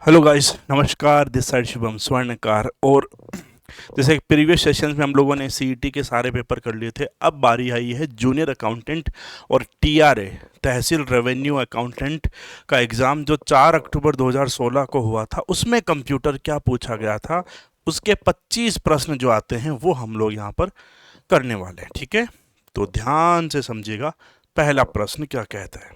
Hello guys, नमस्कार। This side Shubham स्वर्णकार। और जैसे प्रीवियस सेशंस में हम लोगों ने सीईटी के सारे पेपर कर लिए थे, अब बारी आई है जूनियर अकाउंटेंट और टीआरए तहसील रेवेन्यू अकाउंटेंट का एग्ज़ाम जो 4 अक्टूबर 2016 को हुआ था। उसमें कंप्यूटर क्या पूछा गया था, उसके 25 प्रश्न जो आते हैं वो हम लोग यहाँ पर करने वाले हैं। ठीक है, तो ध्यान से समझिएगा। पहला प्रश्न क्या कहता है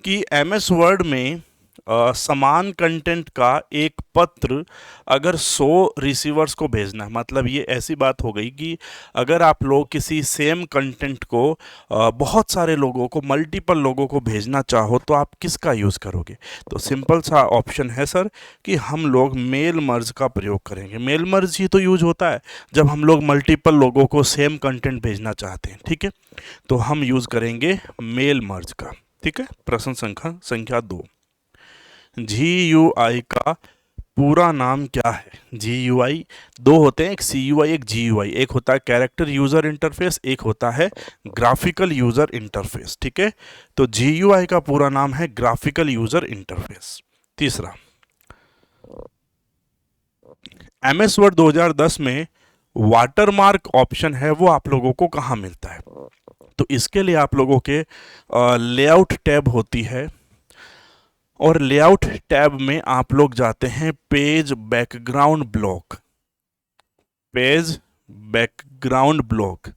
कि एमएस वर्ड में समान कंटेंट का एक पत्र अगर 100 रिसीवर्स को भेजना है, मतलब ये ऐसी बात हो गई कि अगर आप लोग किसी सेम कंटेंट को बहुत सारे लोगों को, मल्टीपल लोगों को भेजना चाहो तो आप किसका यूज़ करोगे? तो सिंपल सा ऑप्शन है सर कि हम लोग मेल मर्ज का प्रयोग करेंगे। मेल मर्ज ही तो यूज होता है जब हम लोग मल्टीपल लोगों को सेम कंटेंट भेजना चाहते हैं। ठीक है, तो हम यूज़ करेंगे मेल मर्ज का। ठीक है, प्रश्न संख्या 2। GUI का पूरा नाम क्या है? GUI दो होते हैं, एक CUI एक GUI। एक होता है कैरेक्टर यूजर इंटरफेस, एक होता है ग्राफिकल यूजर इंटरफेस। ठीक है, तो GUI का पूरा नाम है ग्राफिकल यूजर इंटरफेस। तीसरा, MS वर्ड 2010 में वाटरमार्क ऑप्शन है, वो आप लोगों को कहाँ मिलता है? तो इसके लिए आप लोगों के लेआउट टैब होती है, और लेआउट टैब में आप लोग जाते हैं page background block, page background block.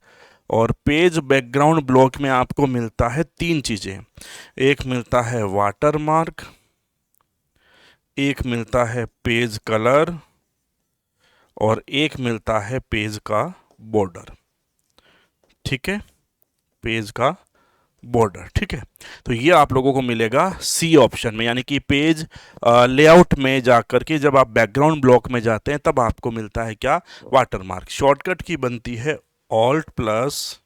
और पेज बैकग्राउंड ब्लॉक में आपको मिलता है 3 चीज़ें। एक मिलता है वाटरमार्क, एक मिलता है पेज कलर, और एक मिलता है पेज का बॉर्डर। ठीक है, पेज का बॉर्डर। ठीक है, तो ये आप लोगों को मिलेगा सी ऑप्शन में, यानी कि पेज लेआउट में जाकर के जब आप बैकग्राउंड ब्लॉक में जाते हैं तब आपको मिलता है क्या? वाटरमार्क। शॉर्टकट की बनती है ऑल्ट प्लस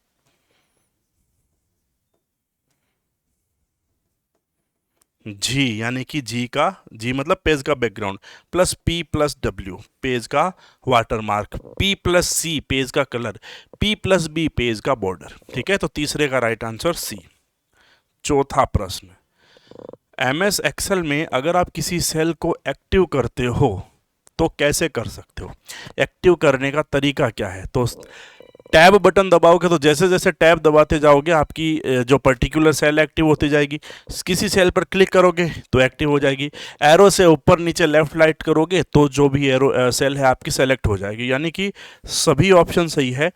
जी, यानी कि जी मतलब पेज का background, plus P plus W page का watermark, P plus C page का colour, P plus B page का बॉर्डर। ठीक है, तो तीसरे का राइट आंसर सी। चौथा प्रश्न, MS एक्सेल में अगर आप किसी सेल को एक्टिव करते हो तो कैसे कर सकते हो? एक्टिव करने का तरीका क्या है? तो टैब बटन दबाओगे तो जैसे जैसे टैब दबाते जाओगे आपकी जो पर्टिकुलर सेल एक्टिव होती जाएगी। किसी सेल पर क्लिक करोगे तो एक्टिव हो जाएगी। एरो से ऊपर नीचे लेफ्ट राइट करोगे तो जो भी एरो सेल है आपकी सेलेक्ट हो जाएगी। यानी कि सभी ऑप्शन सही है।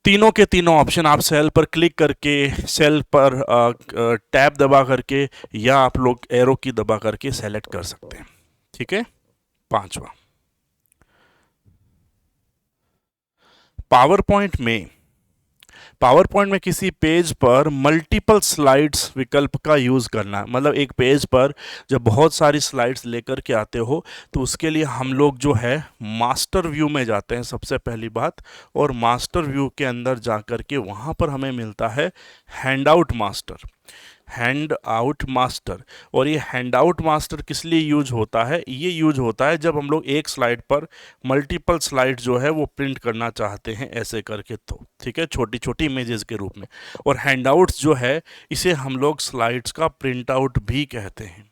तीनों के तीनों ऑप्शन आप सेल पर क्लिक करके, सेल पर टैब दबा करके, या आप लोग एरो की दबा करके सेलेक्ट कर सकते हैं। ठीक है, पांचवा, पावर पॉइंट में पावर पॉइंट में किसी पेज पर मल्टीपल स्लाइड्स विकल्प का यूज़ करना, मतलब एक पेज पर जब बहुत सारी स्लाइड्स लेकर के आते हो तो उसके लिए हम लोग जो है मास्टर व्यू में जाते हैं सबसे पहली बात। और मास्टर व्यू के अंदर जाकर के वहाँ पर हमें मिलता है handout master, hand out master. और ये हैंड आउट मास्टर किस लिए यूज होता है? ये यूज होता है जब हम लोग एक स्लाइड पर मल्टीपल स्लाइड जो है वो प्रिंट करना चाहते हैं ऐसे करके। तो ठीक है, छोटी छोटी इमेजेस के रूप में। और हैंड आउट्स जो है इसे हम लोग स्लाइड्स का प्रिंट आउट भी कहते हैं।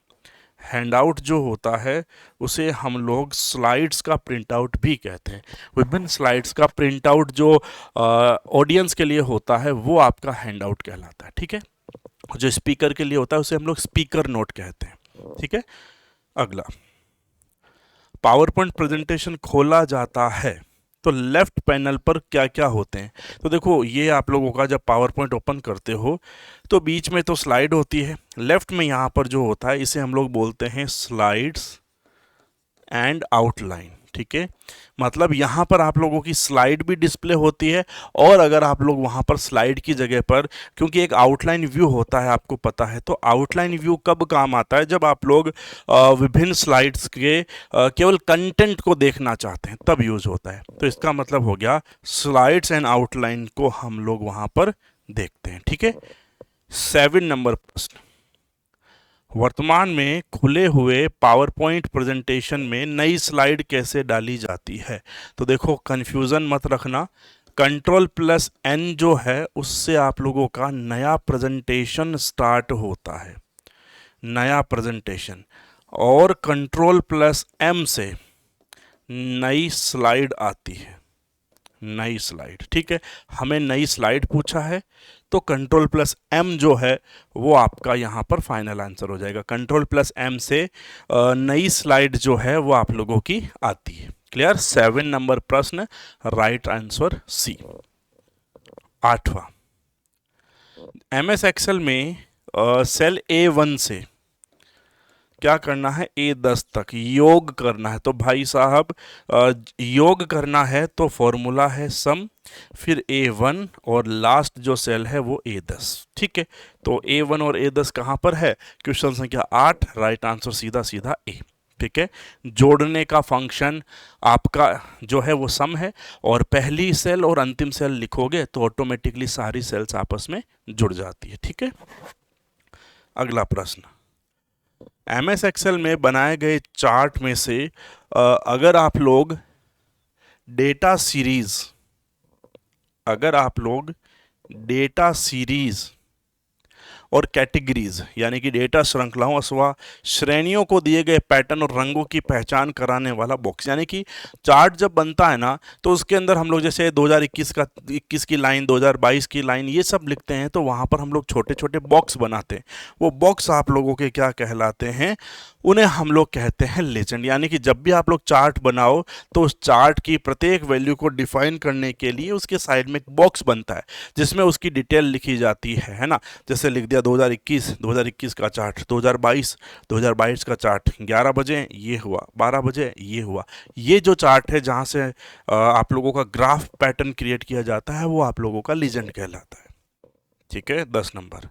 हैंड आउट जो होता है उसे हम लोग स्लाइड्स का प्रिंट आउट भी कहते हैं। विभिन्न स्लाइड्स का प्रिंट आउट जो ऑडियंस के लिए होता है वो आपका हैंड आउट कहलाता है। ठीक है, जो स्पीकर के लिए होता है उसे हम लोग स्पीकर नोट कहते हैं। ठीक है, अगला, पावर पॉइंट प्रेजेंटेशन खोला जाता है तो लेफ्ट पैनल पर क्या क्या होते हैं? तो देखो, ये आप लोगों का जब पावर पॉइंट ओपन करते हो तो बीच में तो स्लाइड होती है, लेफ्ट में यहाँ पर जो होता है इसे हम लोग बोलते हैं स्लाइड्स एंड आउटलाइन। ठीक है, मतलब यहाँ पर आप लोगों की स्लाइड भी डिस्प्ले होती है, और अगर आप लोग वहाँ पर स्लाइड की जगह पर, क्योंकि एक आउटलाइन व्यू होता है आपको पता है, तो आउटलाइन व्यू कब काम आता है? जब आप लोग विभिन्न स्लाइड्स के केवल कंटेंट को देखना चाहते हैं तब यूज होता है। तो इसका मतलब हो गया स्लाइड्स एंड आउटलाइन को हम लोग वहाँ पर देखते हैं। ठीक है, 7 नंबर प्रश्न, वर्तमान में खुले हुए पावर पॉइंट प्रेजेंटेशन में नई स्लाइड कैसे डाली जाती है? तो देखो, कंफ्यूजन मत रखना। कंट्रोल प्लस एन जो है उससे आप लोगों का नया प्रेजेंटेशन स्टार्ट होता है, नया प्रेजेंटेशन। और कंट्रोल प्लस एम से नई स्लाइड आती है, नई स्लाइड, ठीक है। हमें नई स्लाइड पूछा है तो कंट्रोल प्लस एम जो है वो आपका यहाँ पर फाइनल आंसर हो जाएगा। कंट्रोल प्लस एम से नई स्लाइड जो है वो आप लोगों की आती है। क्लियर? 7 नंबर प्रश्न, राइट आंसर सी। 8वां, एमएस एक्सेल में सेल A1 से क्या करना है, A10 तक योग करना है। तो भाई साहब योग करना है तो फॉर्मूला है सम, फिर A1 और लास्ट जो सेल है वो A10, ठीक है। तो A1 और A10 कहाँ पर है? क्वेश्चन संख्या 8, राइट आंसर सीधा सीधा ए, ठीक है। जोड़ने का फंक्शन आपका जो है वो सम है, और पहली सेल और अंतिम सेल लिखोगे तो ऑटोमेटिकली सारी सेल्स आपस में जुड़ जाती है, ठीक है। अगला प्रश्न, एमएस एक्सेल में बनाए गए चार्ट में से अगर आप लोग डेटा सीरीज, अगर आप लोग डेटा सीरीज और कैटेगरीज यानी कि डेटा श्रृंखलाओं अथवा श्रेणियों को दिए गए पैटर्न और रंगों की पहचान कराने वाला बॉक्स, यानी कि चार्ट जब बनता है ना तो उसके अंदर हम लोग जैसे 2021 की लाइन, 2022 की लाइन, ये सब लिखते हैं तो वहाँ पर हम लोग छोटे छोटे बॉक्स बनाते हैं। वो बॉक्स आप लोगों के क्या कहलाते हैं? उन्हें हम लोग कहते हैं लेजेंड। यानी कि जब भी आप लोग चार्ट बनाओ तो उस चार्ट की प्रत्येक वैल्यू को डिफाइन करने के लिए उसके साइड में एक बॉक्स बनता है जिसमें उसकी डिटेल लिखी जाती है ना। जैसे लिख दिया 2021 का चार्ट, 2022 का चार्ट, 11 बजे ये हुआ, 12 बजे ये हुआ। ये जो चार्ट है जहाँ से आप लोगों का ग्राफ पैटर्न क्रिएट किया जाता है वो आप लोगों का लीजेंड कहलाता है, ठीक है। 10 नंबर,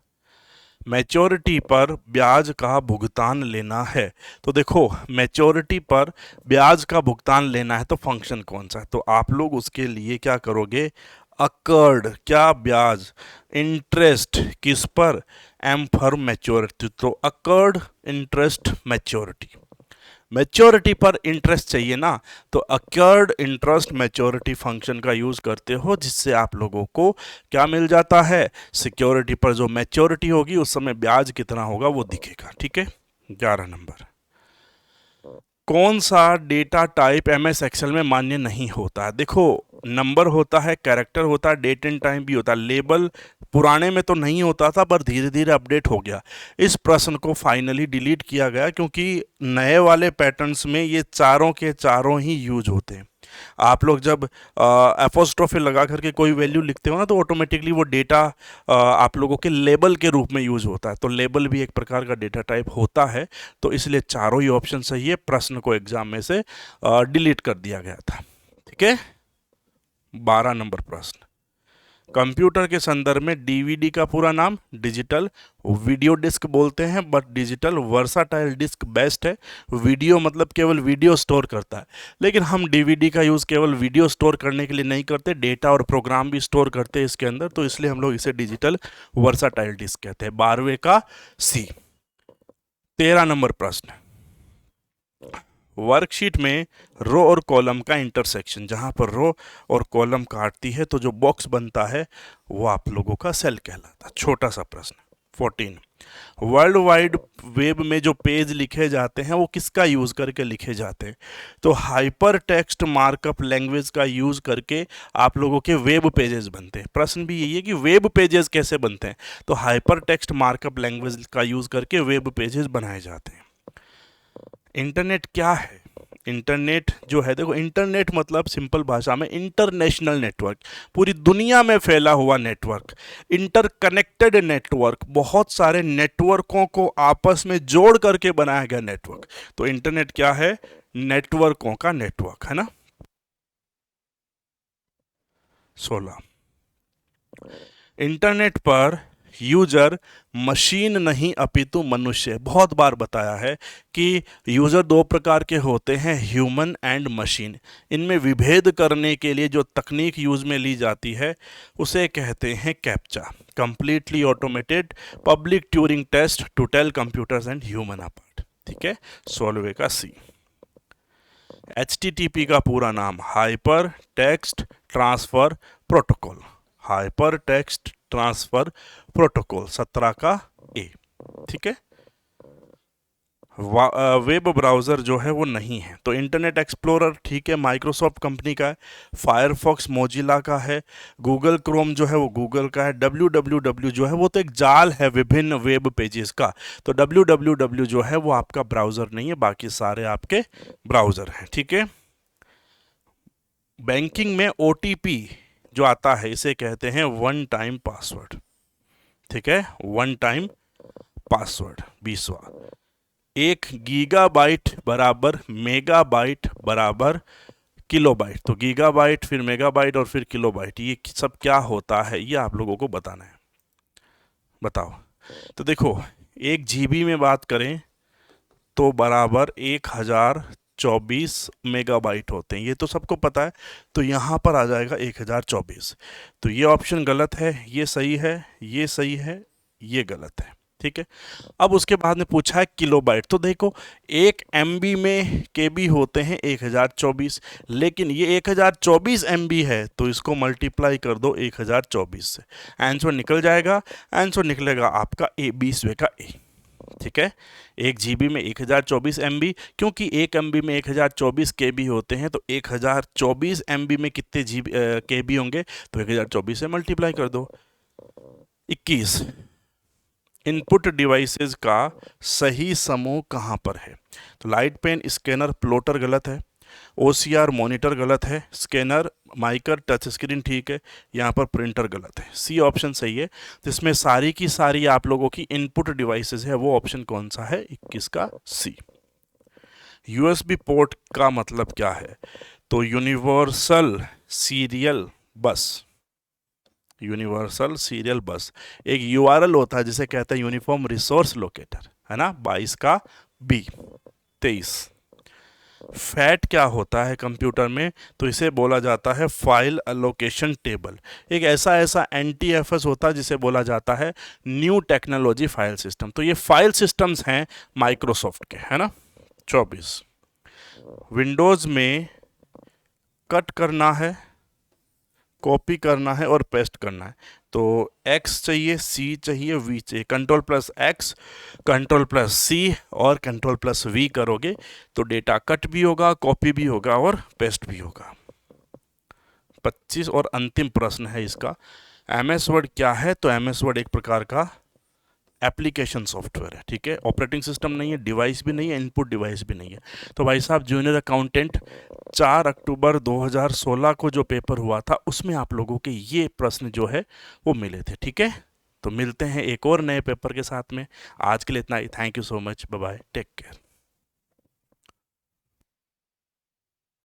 मैच्योरिटी पर ब्याज का भुगतान लेना है। तो देखो मैच्योरिटी पर ब्याज का भुगतान लेना है तो फंक्शन कौन सा है? तो आप लोग उसके लिए क्या करोगे? अकर्ड, क्या ब्याज, इंटरेस्ट किस पर? M for maturity. तो अकर्ड इंटरेस्ट मैच्योरिटी, मैच्योरिटी पर इंटरेस्ट चाहिए ना, तो अक्योर्ड इंटरेस्ट मैच्योरिटी फंक्शन का यूज करते हो जिससे आप लोगों को क्या मिल जाता है? सिक्योरिटी पर जो मैच्योरिटी होगी उस समय ब्याज कितना होगा वो दिखेगा, ठीक है। 11 नंबर, कौन सा डेटा टाइप एमएस एक्सेल में मान्य नहीं होता है? देखो नंबर होता है, कैरेक्टर होता है, डेट एंड टाइम भी होता है। लेबल पुराने में तो नहीं होता था पर धीरे धीरे अपडेट हो गया। इस प्रश्न को फाइनली डिलीट किया गया क्योंकि नए वाले पैटर्न्स में ये चारों के चारों ही यूज होते हैं। आप लोग जब एपोस्ट्रोफी लगा करके कोई वैल्यू लिखते हो ना तो ऑटोमेटिकली वो डेटा आप लोगों के लेबल के रूप में यूज होता है। तो लेबल भी एक प्रकार का डेटा टाइप होता है, तो इसलिए चारों ही ऑप्शन सही है। प्रश्न को एग्जाम में से डिलीट कर दिया गया था, ठीक है। 12 नंबर प्रश्न, कंप्यूटर के संदर्भ में डीवीडी का पूरा नाम डिजिटल वीडियो डिस्क बोलते हैं, but digital versatile disc best है। वीडियो मतलब केवल वीडियो स्टोर करता है, लेकिन हम डीवीडी का यूज़ केवल वीडियो स्टोर करने के लिए नहीं करते, डेटा और प्रोग्राम भी स्टोर करते हैं इसके अंदर, तो इसलिए हम लोग इसे डिजिटल वर्साटाइल डिस्क कहते हैं। 12वें का सी। 13 नंबर प्रश्न, वर्कशीट में रो और कॉलम का इंटरसेक्शन, जहां पर रो और कॉलम काटती है तो जो बॉक्स बनता है वो आप लोगों का सेल कहलाता है। छोटा सा प्रश्न। 14, वर्ल्ड वाइड वेब में जो पेज लिखे जाते हैं वो किसका यूज करके लिखे जाते हैं? तो हाइपर टेक्स्ट मार्कअप लैंग्वेज का यूज करके आप लोगों के वेब पेजेस बनते हैं। प्रश्न भी यही है कि वेब पेजेस कैसे बनते हैं? तो हाइपर टेक्स्ट मार्कअप लैंग्वेज का यूज करके वेब पेजेस बनाए जाते हैं। इंटरनेट क्या है? इंटरनेट जो है, देखो इंटरनेट मतलब सिंपल भाषा में इंटरनेशनल नेटवर्क, पूरी दुनिया में फैला हुआ नेटवर्क, इंटरकनेक्टेड नेटवर्क, बहुत सारे नेटवर्कों को आपस में जोड़ करके बनाया गया नेटवर्क। तो इंटरनेट क्या है? नेटवर्कों का नेटवर्क है ना। 16, इंटरनेट पर यूजर मशीन नहीं अपितु मनुष्य। बहुत बार बताया है कि यूजर दो प्रकार के होते हैं, ह्यूमन एंड मशीन। इनमें विभेद करने के लिए जो तकनीक यूज में ली जाती है उसे कहते हैं captcha, completely automated public Turing test to tell computers and human apart, ठीक है। 16वें का सी। HTTP का पूरा नाम hyper text transfer protocol, hyper text transfer protocol. 17 का ए, ठीक है। वेब ब्राउज़र जो है वो नहीं है। तो इंटरनेट एक्सप्लोरर ठीक है, माइक्रोसॉफ्ट कंपनी का है। फायरफॉक्स मोजिला का है। गूगल क्रोम जो है वो गूगल का है। www जो है वो तो एक जाल है विभिन्न वेब पेजेस का। तो www जो है वो आपका ब्राउज़र नहीं है, बाकी सारे आपके ब्राउज़र हैं, ठीक है। बैंकिंग में OTP जो आता है इसे कहते हैं वन टाइम पासवर्ड, ठीक है, वन टाइम पासवर्ड। 20वां, 1 गीगाबाइट बराबर मेगाबाइट बराबर किलोबाइट। तो गीगाबाइट, फिर मेगाबाइट और फिर किलोबाइट, ये सब क्या होता है ये आप लोगों को बताना है। बताओ। तो देखो, 1 GB में बात करें तो बराबर 1024 मेगाबाइट होते हैं, ये तो सबको पता है। तो यहाँ पर आ जाएगा 1024। तो ये ऑप्शन गलत है, ये सही है, ये सही है, ये गलत है, ठीक है। अब उसके बाद में पूछा है किलोबाइट। तो देखो, 1 MB में केबी होते हैं 1024, लेकिन ये 1024 MB है, तो इसको मल्टीप्लाई कर दो 1024 से, आंसर निकल जाएगा। आंसर निकलेगा आपका ए, 20वें का ए, ठीक है। 1 GB में 1024 MB, क्योंकि 1 MB में 1024 KB होते हैं, तो 1024 MB में कितने GB KB होंगे, तो 1024 से मल्टीप्लाई कर दो। 21, इनपुट डिवाइसेस का सही समूह कहाँ पर है। तो लाइट पेन, स्कैनर, प्लॉटर गलत है। OCR मॉनिटर गलत है। स्कैनर, माइकर, टच स्क्रीन ठीक है। यहाँ पर प्रिंटर गलत है। सी ऑप्शन सही है। जिसमें सारी की सारी आप लोगों की इनपुट डिवाइसेस है, वो ऑप्शन कौन सा है, 21 का सी। USB पोर्ट का मतलब क्या है, तो यूनिवर्सल सीरियल बस। यूनिवर्सल सीरियल बस। एक URL होता है जिसे कहते हैं यूनिफॉर्म रिसोर्स लोकेटर, है ना, 22 का बी। 23, फैट क्या होता है कंप्यूटर में, तो इसे बोला जाता है फाइल एलोकेशन टेबल। एक ऐसा NTFS होता है जिसे बोला जाता है न्यू टेक्नोलॉजी फाइल सिस्टम। तो ये फाइल सिस्टम्स हैं माइक्रोसॉफ्ट के, है ना। 24, विंडोज में कट करना है, कॉपी करना है और पेस्ट करना है, तो X चाहिए, C चाहिए, V चाहिए। Ctrl+X, Ctrl+C और Ctrl+V करोगे तो डेटा कट भी होगा, कॉपी भी होगा और पेस्ट भी होगा। 25 और अंतिम प्रश्न है इसका, MS वर्ड क्या है, तो MS वर्ड एक प्रकार का एप्लीकेशन सॉफ्टवेयर है, ठीक है। ऑपरेटिंग सिस्टम नहीं है, डिवाइस भी नहीं है, इनपुट डिवाइस भी नहीं है। तो भाई साहब, जूनियर अकाउंटेंट 4 अक्टूबर 2016 को जो पेपर हुआ था उसमें आप लोगों के ये प्रश्न जो है वो मिले थे, ठीक है। तो मिलते हैं एक और नए पेपर के साथ में। आज के लिए इतना ही। Thank you so much, bye bye, take care.